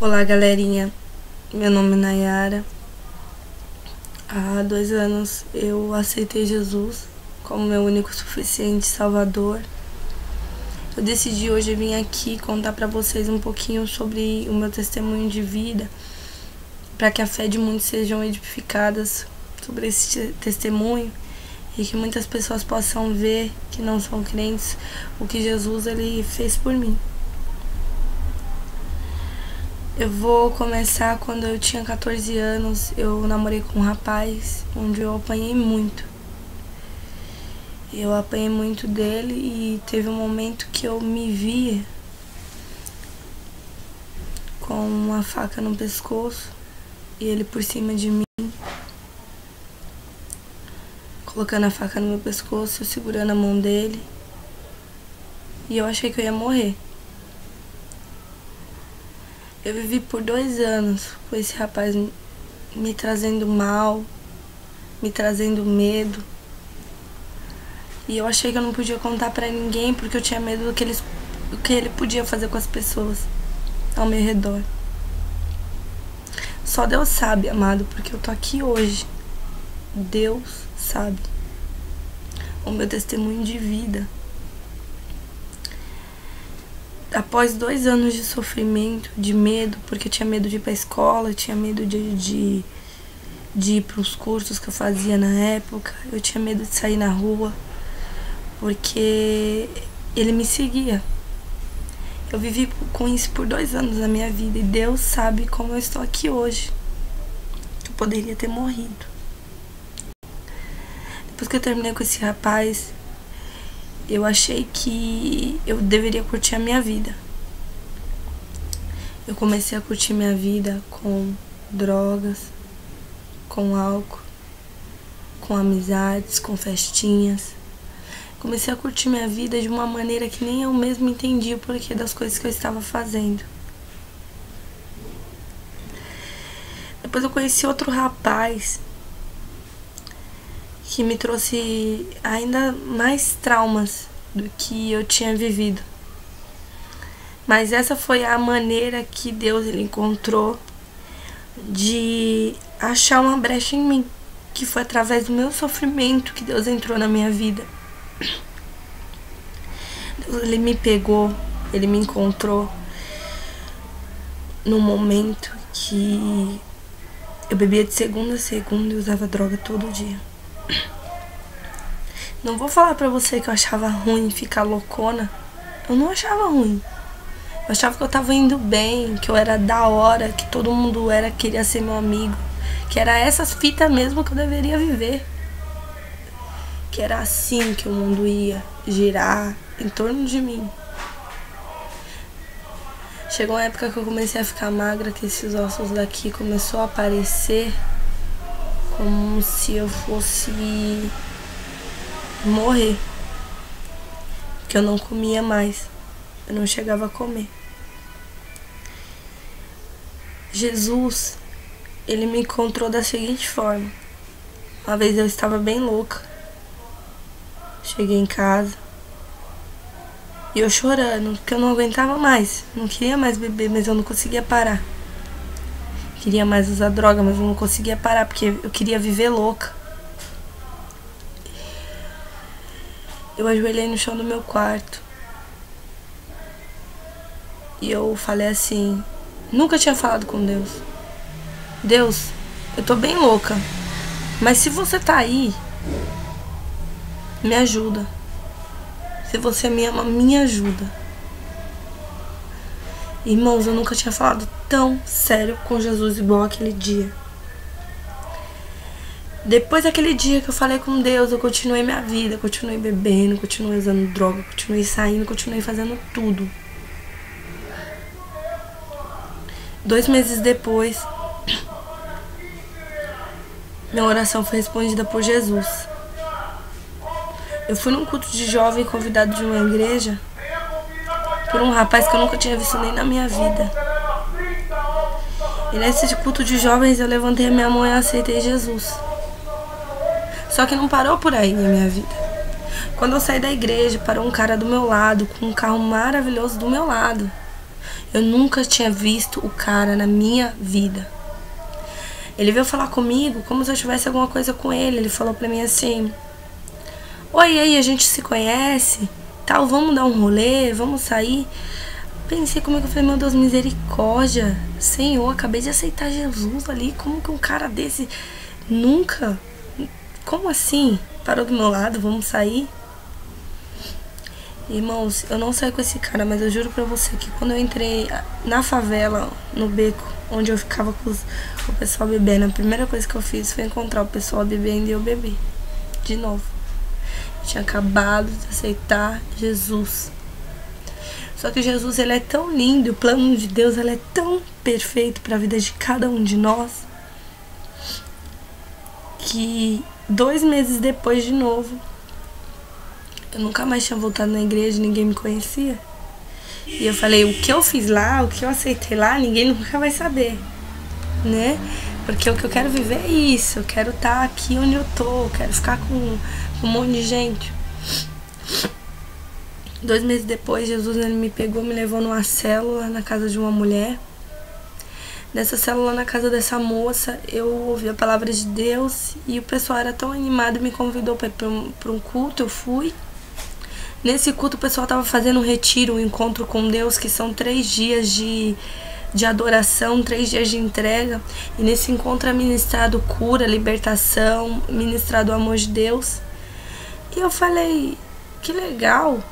Olá, galerinha. Meu nome é Nayara. Há 2 anos eu aceitei Jesus como meu único suficiente salvador. Eu decidi hoje vir aqui contar para vocês um pouquinho sobre o meu testemunho de vida, para que a fé de muitos sejam edificadas sobre esse testemunho e que muitas pessoas possam ver que não são crentes o que Jesus ele fez por mim. Eu vou começar quando eu tinha 14 anos. Eu namorei com um rapaz onde eu apanhei muito. Eu apanhei muito dele e teve um momento que eu me via com uma faca no pescoço e ele por cima de mim, colocando a faca no meu pescoço, eu segurando a mão dele, e eu achei que eu ia morrer. Eu vivi por 2 anos com esse rapaz me trazendo mal, me trazendo medo. E eu achei que eu não podia contar pra ninguém porque eu tinha medo do que ele podia fazer com as pessoas ao meu redor. Só Deus sabe, amado, porque eu tô aqui hoje. Deus sabe. O meu testemunho de vida. Após 2 anos de sofrimento, de medo, porque eu tinha medo de ir pra escola, eu tinha medo de ir pros cursos que eu fazia na época, eu tinha medo de sair na rua, porque ele me seguia. Eu vivi com isso por 2 anos na minha vida e Deus sabe como eu estou aqui hoje. Eu poderia ter morrido. Depois que eu terminei com esse rapaz, eu achei que eu deveria curtir a minha vida. Eu comecei a curtir minha vida com drogas, com álcool, com amizades, com festinhas. Comecei a curtir minha vida de uma maneira que nem eu mesmo entendi o porquê das coisas que eu estava fazendo. Depois eu conheci outro rapaz que me trouxe ainda mais traumas do que eu tinha vivido. Mas essa foi a maneira que Deus ele encontrou de achar uma brecha em mim, que foi através do meu sofrimento que Deus entrou na minha vida. Deus ele me pegou, ele me encontrou num momento que eu bebia de segunda a segunda e usava droga todo dia. Não vou falar pra você que eu achava ruim ficar loucona. Eu não achava ruim. Eu achava que eu tava indo bem, que eu era da hora, que todo mundo queria ser meu amigo. Que era essas fitas mesmo que eu deveria viver. Que era assim que o mundo ia girar em torno de mim. Chegou uma época que eu comecei a ficar magra, que esses ossos daqui começou a aparecer como se eu fosse morrer, porque eu não comia mais, eu não chegava a comer. Jesus, ele me encontrou da seguinte forma. Uma vez eu estava bem louca, cheguei em casa e eu chorando, porque eu não aguentava mais, não queria mais beber, mas eu não conseguia parar. Queria mais usar droga, mas eu não conseguia parar, porque eu queria viver louca. Eu ajoelhei no chão do meu quarto e eu falei assim, nunca tinha falado com Deus. Deus, eu tô bem louca, mas se você tá aí, me ajuda. Se você me ama, me ajuda. Irmãos, eu nunca tinha falado tão sério com Jesus igual aquele dia. Depois daquele dia que eu falei com Deus, eu continuei minha vida, continuei bebendo, continuei usando droga, continuei saindo, continuei fazendo tudo. 2 meses depois, minha oração foi respondida por Jesus. Eu fui num culto de jovem convidado de uma igreja por um rapaz que eu nunca tinha visto nem na minha vida. E nesse culto de jovens eu levantei a minha mão e aceitei Jesus. Só que não parou por aí na minha vida. Quando eu saí da igreja, parou um cara do meu lado, com um carro maravilhoso do meu lado. Eu nunca tinha visto o cara na minha vida. Ele veio falar comigo como se eu tivesse alguma coisa com ele. Ele falou pra mim assim: oi, e aí, a gente se conhece? Tal, vamos dar um rolê, vamos sair? Pensei comigo, eu falei, meu Deus, misericórdia. Senhor, acabei de aceitar Jesus ali. Como que um cara desse nunca? Como assim? Parou do meu lado, vamos sair? Irmãos, eu não saí com esse cara, mas eu juro pra você que quando eu entrei na favela, no beco, onde eu ficava com o pessoal bebendo, a primeira coisa que eu fiz foi encontrar o pessoal bebendo e eu bebi. De novo. Eu tinha acabado de aceitar Jesus. Só que Jesus, ele é tão lindo, o plano de Deus, ele é tão perfeito para a vida de cada um de nós, que 2 meses depois, de novo, eu nunca mais tinha voltado na igreja, ninguém me conhecia. E eu falei, o que eu fiz lá, o que eu aceitei lá, ninguém nunca vai saber, né? Porque o que eu quero viver é isso, eu quero estar aqui onde eu tô, eu quero ficar com um monte de gente. 2 meses depois, Jesus, ele me pegou, me levou numa célula na casa de uma mulher. Nessa célula, na casa dessa moça, eu ouvi a palavra de Deus e o pessoal era tão animado e me convidou para ir para um culto. Eu fui. Nesse culto, o pessoal estava fazendo um retiro, um encontro com Deus, que são 3 dias de adoração, 3 dias de entrega. E nesse encontro é ministrado cura, libertação, ministrado o amor de Deus. E eu falei, que legal.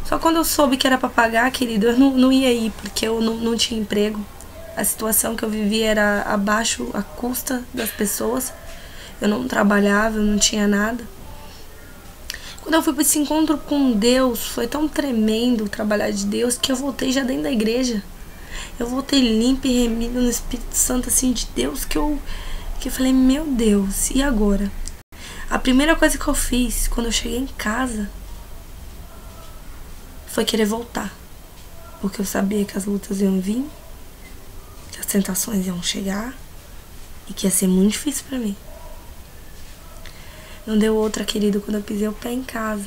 Só quando eu soube que era pra pagar, querido, eu não ia ir, porque eu não tinha emprego. A situação que eu vivia era abaixo, a custa das pessoas. Eu não trabalhava, eu não tinha nada. Quando eu fui pra esse encontro com Deus, foi tão tremendo o trabalhar de Deus, que eu voltei já dentro da igreja. Eu voltei limpa e remida no Espírito Santo, assim, de Deus, que eu falei, meu Deus, e agora? A primeira coisa que eu fiz, quando eu cheguei em casa, foi querer voltar, porque eu sabia que as lutas iam vir, que as tentações iam chegar e que ia ser muito difícil pra mim. Não deu outra, querido, quando eu pisei o pé em casa.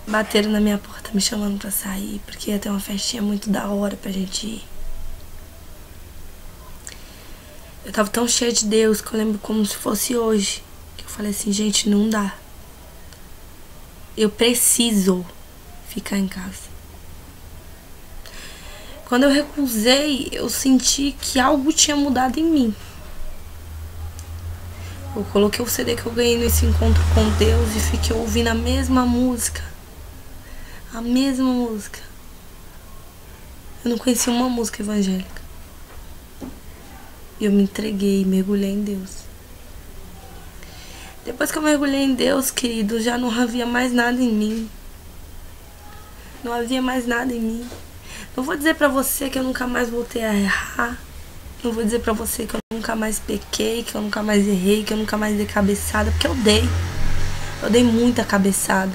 Bateram na minha porta me chamando pra sair, porque ia ter uma festinha muito da hora pra gente ir. Eu tava tão cheia de Deus que eu lembro como se fosse hoje, que eu falei assim, gente, não dá. Eu preciso ficar em casa. Quando eu recusei, eu senti que algo tinha mudado em mim. Eu coloquei o CD que eu ganhei nesse encontro com Deus e fiquei ouvindo a mesma música. A mesma música. Eu não conhecia uma música evangélica. E eu me entreguei, mergulhei em Deus. Depois que eu mergulhei em Deus, querido, já não havia mais nada em mim. Não havia mais nada em mim. Não vou dizer pra você que eu nunca mais voltei a errar. Não vou dizer pra você que eu nunca mais pequei, que eu nunca mais errei, que eu nunca mais dei cabeçada, porque eu dei. Eu dei muita cabeçada.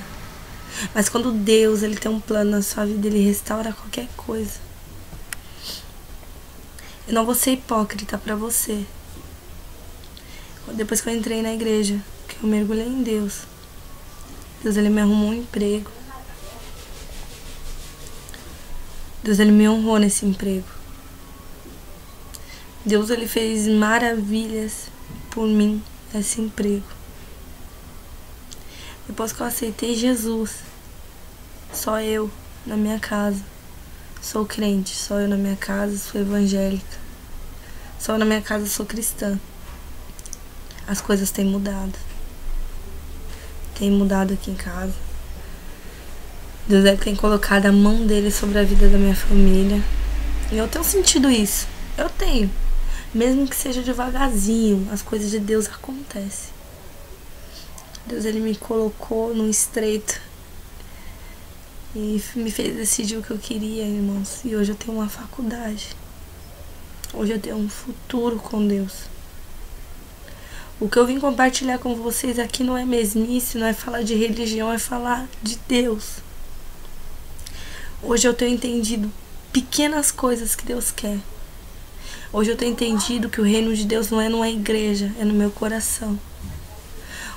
Mas quando Deus, ele tem um plano na sua vida, ele restaura qualquer coisa. Eu não vou ser hipócrita pra você. Depois que eu entrei na igreja, que eu mergulhei em Deus, Deus, ele me arrumou um emprego. Deus, ele me honrou nesse emprego. Deus, ele fez maravilhas por mim nesse emprego. Depois que eu aceitei Jesus, só eu na minha casa sou crente, só eu na minha casa sou evangélica, só eu na minha casa sou cristã. As coisas têm mudado. Tem mudado aqui em casa. Deus, ele tem colocado a mão dele sobre a vida da minha família. E eu tenho sentido isso. Eu tenho. Mesmo que seja devagarzinho, as coisas de Deus acontecem. Deus, ele me colocou num estreito e me fez decidir o que eu queria, irmãos. E hoje eu tenho uma faculdade. Hoje eu tenho um futuro com Deus. O que eu vim compartilhar com vocês aqui não é mesmice, não é falar de religião, é falar de Deus. Hoje eu tenho entendido pequenas coisas que Deus quer. Hoje eu tenho entendido que o reino de Deus não é numa igreja, é no meu coração.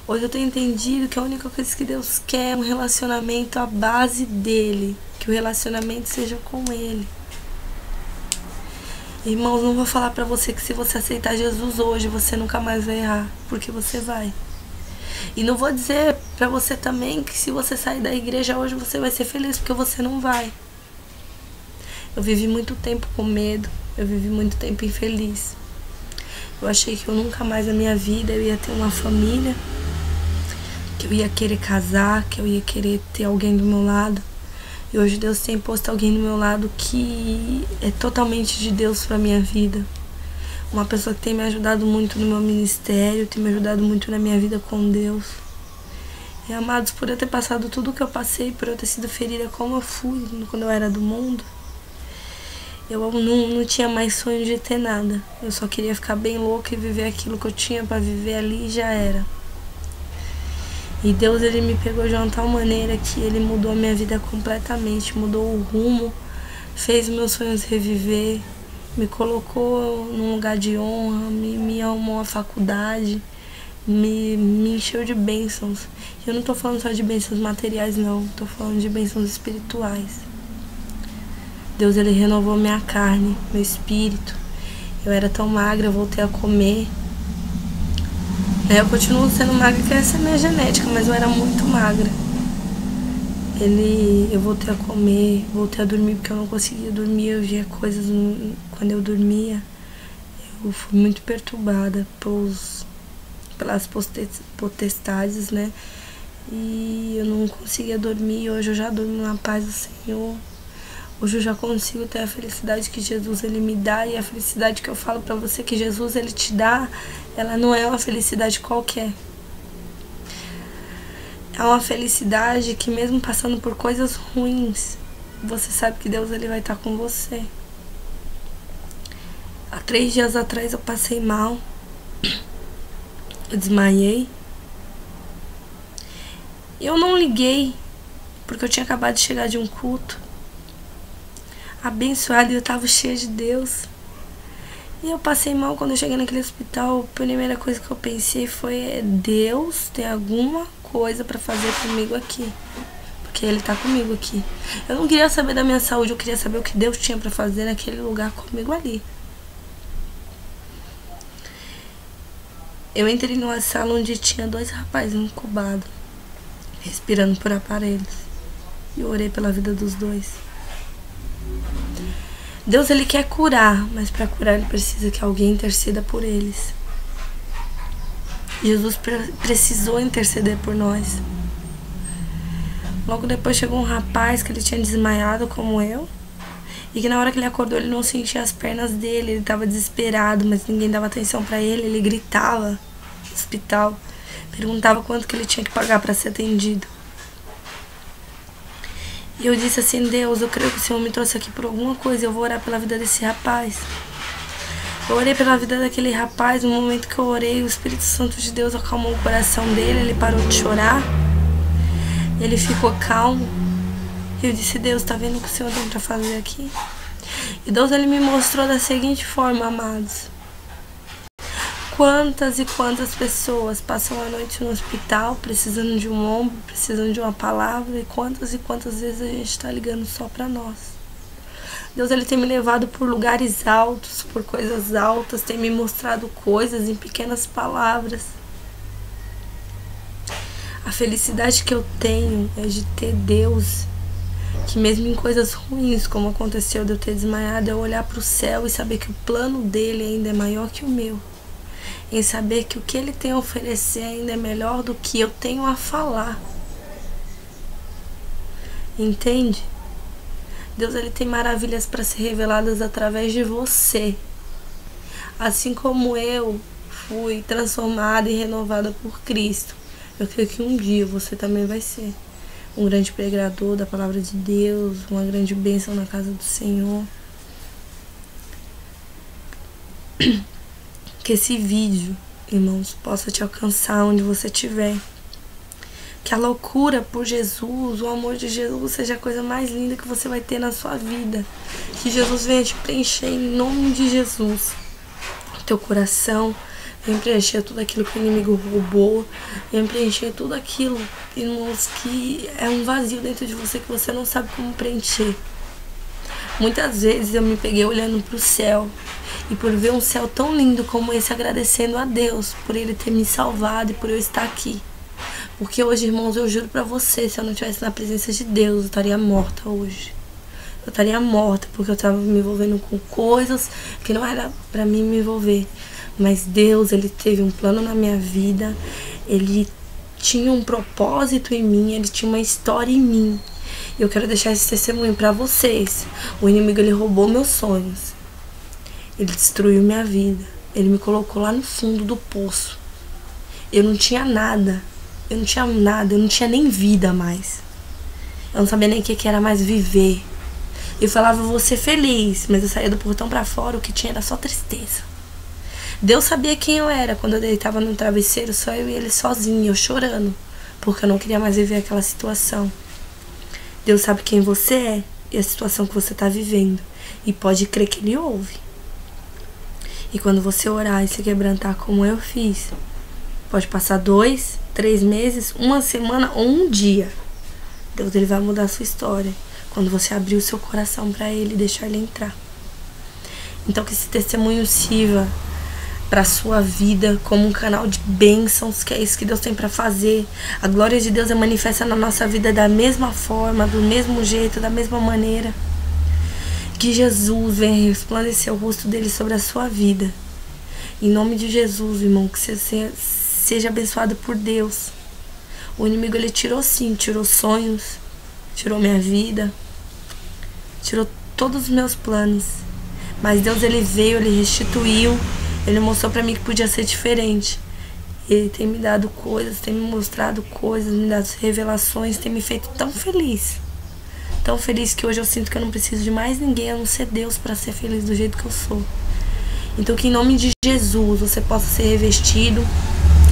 Hoje eu tenho entendido que a única coisa que Deus quer é um relacionamento à base dele. Que o relacionamento seja com ele. Irmãos, não vou falar pra você que se você aceitar Jesus hoje, você nunca mais vai errar. Porque você vai. E não vou dizer pra você também que se você sair da igreja hoje, você vai ser feliz. Porque você não vai. Eu vivi muito tempo com medo. Eu vivi muito tempo infeliz. Eu achei que eu nunca mais na minha vida eu ia ter uma família. Que eu ia querer casar. Que eu ia querer ter alguém do meu lado. E hoje Deus tem posto alguém do meu lado que é totalmente de Deus pra minha vida. Uma pessoa que tem me ajudado muito no meu ministério, tem me ajudado muito na minha vida com Deus. E amados, por eu ter passado tudo o que eu passei, por eu ter sido ferida como eu fui quando eu era do mundo, eu não tinha mais sonho de ter nada. Eu só queria ficar bem louca e viver aquilo que eu tinha pra viver ali e já era. E Deus, ele me pegou de uma tal maneira que ele mudou a minha vida completamente, mudou o rumo, fez meus sonhos reviver, me colocou num lugar de honra, me arrumou a faculdade, me encheu de bênçãos. E eu não tô falando só de bênçãos materiais, não, tô falando de bênçãos espirituais. Deus, ele renovou minha carne, meu espírito. Eu era tão magra, eu voltei a comer. Eu continuo sendo magra, que essa é a minha genética, mas eu era muito magra. Eu voltei a comer, voltei a dormir, porque eu não conseguia dormir, eu via coisas quando eu dormia. Eu fui muito perturbada pelas potestades, né? E eu não conseguia dormir, hoje eu já durmo na paz do Senhor. Hoje eu já consigo ter a felicidade que Jesus, ele me dá. E a felicidade que eu falo pra você que Jesus, ele te dá, ela não é uma felicidade qualquer. É uma felicidade que mesmo passando por coisas ruins, você sabe que Deus, ele vai estar com você. Há 3 dias atrás eu passei mal. Eu desmaiei. E eu não liguei, porque eu tinha acabado de chegar de um culto abençoado e eu tava cheia de Deus. E eu passei mal quando eu cheguei naquele hospital. A primeira coisa que eu pensei foi: Deus tem alguma coisa pra fazer comigo aqui, porque ele tá comigo aqui. Eu não queria saber da minha saúde, eu queria saber o que Deus tinha pra fazer naquele lugar comigo ali. Eu entrei numa sala onde tinha 2 rapazes incubados, respirando por aparelhos, e eu orei pela vida dos 2. Deus, ele quer curar, mas para curar ele precisa que alguém interceda por eles. Jesus precisou interceder por nós. Logo depois chegou um rapaz que ele tinha desmaiado como eu, e que na hora que ele acordou ele não sentia as pernas dele, ele estava desesperado, mas ninguém dava atenção para ele, ele gritava no hospital, perguntava quanto que ele tinha que pagar para ser atendido. E eu disse assim: Deus, eu creio que o Senhor me trouxe aqui por alguma coisa, eu vou orar pela vida desse rapaz. Eu orei pela vida daquele rapaz. No momento que eu orei, o Espírito Santo de Deus acalmou o coração dele, ele parou de chorar, ele ficou calmo. E eu disse: Deus, tá vendo o que o Senhor tem pra fazer aqui? E Deus, ele me mostrou da seguinte forma, amados: quantas e quantas pessoas passam a noite no hospital precisando de um ombro, precisando de uma palavra, e quantas vezes a gente está ligando só para nós. Deus, ele tem me levado por lugares altos, por coisas altas, tem me mostrado coisas em pequenas palavras. A felicidade que eu tenho é de ter Deus, que mesmo em coisas ruins, como aconteceu de eu ter desmaiado, eu olhar para o céu e saber que o plano dele ainda é maior que o meu. Em saber que o que ele tem a oferecer ainda é melhor do que eu tenho a falar. Entende? Deus, ele tem maravilhas para ser reveladas através de você. Assim como eu fui transformada e renovada por Cristo, eu creio que um dia você também vai ser um grande pregador da palavra de Deus, uma grande bênção na casa do Senhor. Que esse vídeo, irmãos, possa te alcançar onde você estiver. Que a loucura por Jesus, o amor de Jesus seja a coisa mais linda que você vai ter na sua vida. Que Jesus venha te preencher em nome de Jesus. Teu coração, vem preencher tudo aquilo que o inimigo roubou, vem preencher tudo aquilo, irmãos, que é um vazio dentro de você que você não sabe como preencher. Muitas vezes eu me peguei olhando para o céu e por ver um céu tão lindo como esse, agradecendo a Deus por Ele ter me salvado e por eu estar aqui. Porque hoje, irmãos, eu juro pra você, se eu não estivesse na presença de Deus, eu estaria morta hoje. Eu estaria morta porque eu estava me envolvendo com coisas que não era pra mim me envolver. Mas Deus, Ele teve um plano na minha vida, Ele tinha um propósito em mim, Ele tinha uma história em mim. E eu quero deixar esse testemunho pra vocês. O inimigo, ele roubou meus sonhos. Ele destruiu minha vida. Ele me colocou lá no fundo do poço. Eu não tinha nada. Eu não tinha nada. Eu não tinha nem vida mais. Eu não sabia nem o que era mais viver. Eu falava, eu vou ser feliz. Mas eu saía do portão pra fora, o que tinha era só tristeza. Deus sabia quem eu era. Quando eu deitava no travesseiro, só eu e Ele sozinho, eu chorando. Porque eu não queria mais viver aquela situação. Deus sabe quem você é e a situação que você está vivendo. E pode crer que Ele ouve. E quando você orar e se quebrantar como eu fiz, pode passar 2, 3 meses, 1 semana ou 1 dia. Deus, Ele vai mudar a sua história. Quando você abrir o seu coração para Ele e deixar Ele entrar. Então que esse testemunho sirva para sua vida como um canal de bênçãos, que é isso que Deus tem para fazer. A glória de Deus é manifesta na nossa vida da mesma forma, do mesmo jeito, da mesma maneira. Que Jesus venha resplandecer o rosto dele sobre a sua vida. Em nome de Jesus, irmão, que você seja abençoado por Deus. O inimigo, ele tirou sim, tirou sonhos, tirou minha vida, tirou todos os meus planos. Mas Deus, ele veio, ele restituiu. Ele mostrou pra mim que podia ser diferente. Ele tem me dado coisas, tem me mostrado coisas, me dado revelações, tem me feito tão feliz. Tão feliz que hoje eu sinto que eu não preciso de mais ninguém a não ser Deus pra ser feliz do jeito que eu sou. Então que em nome de Jesus você possa ser revestido,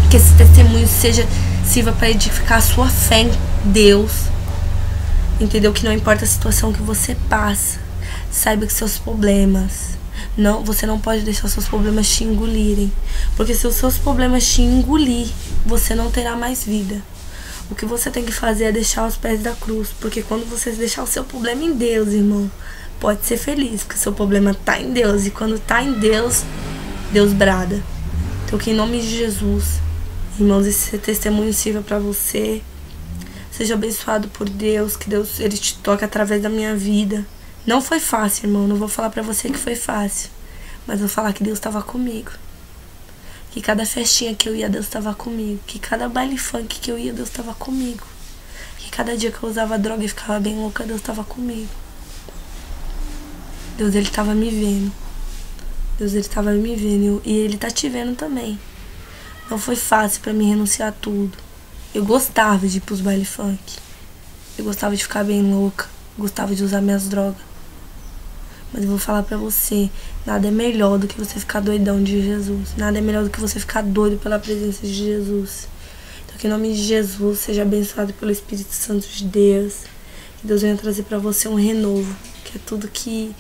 que esse testemunho sirva pra edificar a sua fé em Deus. Entendeu? Que não importa a situação que você passa, saiba que seus problemas... Não, você não pode deixar os seus problemas te engolirem. Porque se os seus problemas te engolir, você não terá mais vida. O que você tem que fazer é deixar os pés da cruz. Porque quando você deixar o seu problema em Deus, irmão, pode ser feliz, porque o seu problema tá em Deus. E quando tá em Deus, Deus brada. Então que em nome de Jesus, irmãos, esse testemunho sirva pra você. Seja abençoado por Deus, que Deus, Ele te toque através da minha vida. Não foi fácil, irmão. Não vou falar pra você que foi fácil. Mas vou falar que Deus estava comigo. Que cada festinha que eu ia, Deus estava comigo. Que cada baile funk que eu ia, Deus estava comigo. Que cada dia que eu usava droga e ficava bem louca, Deus estava comigo. Deus, Ele estava me vendo. Deus, Ele estava me vendo. E Ele tá te vendo também. Não foi fácil pra mim renunciar a tudo. Eu gostava de ir pros baile funk. Eu gostava de ficar bem louca. Eu gostava de usar minhas drogas. Mas eu vou falar pra você, nada é melhor do que você ficar doidão de Jesus. Nada é melhor do que você ficar doido pela presença de Jesus. Então que em nome de Jesus seja abençoado pelo Espírito Santo de Deus. Que Deus venha trazer pra você um renovo. Que é tudo que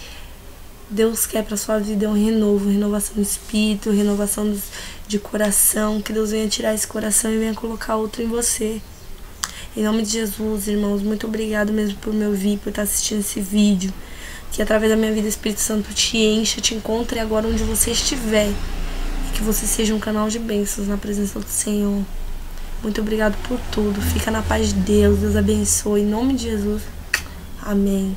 Deus quer pra sua vida, é um renovo. Renovação de espírito, renovação de coração. Que Deus venha tirar esse coração e venha colocar outro em você. Em nome de Jesus, irmãos, muito obrigado mesmo por me ouvir, por estar assistindo esse vídeo. Que através da minha vida o Espírito Santo te encha, te encontre agora onde você estiver. E que você seja um canal de bênçãos na presença do Senhor. Muito obrigado por tudo. Fica na paz de Deus. Deus abençoe. Em nome de Jesus. Amém.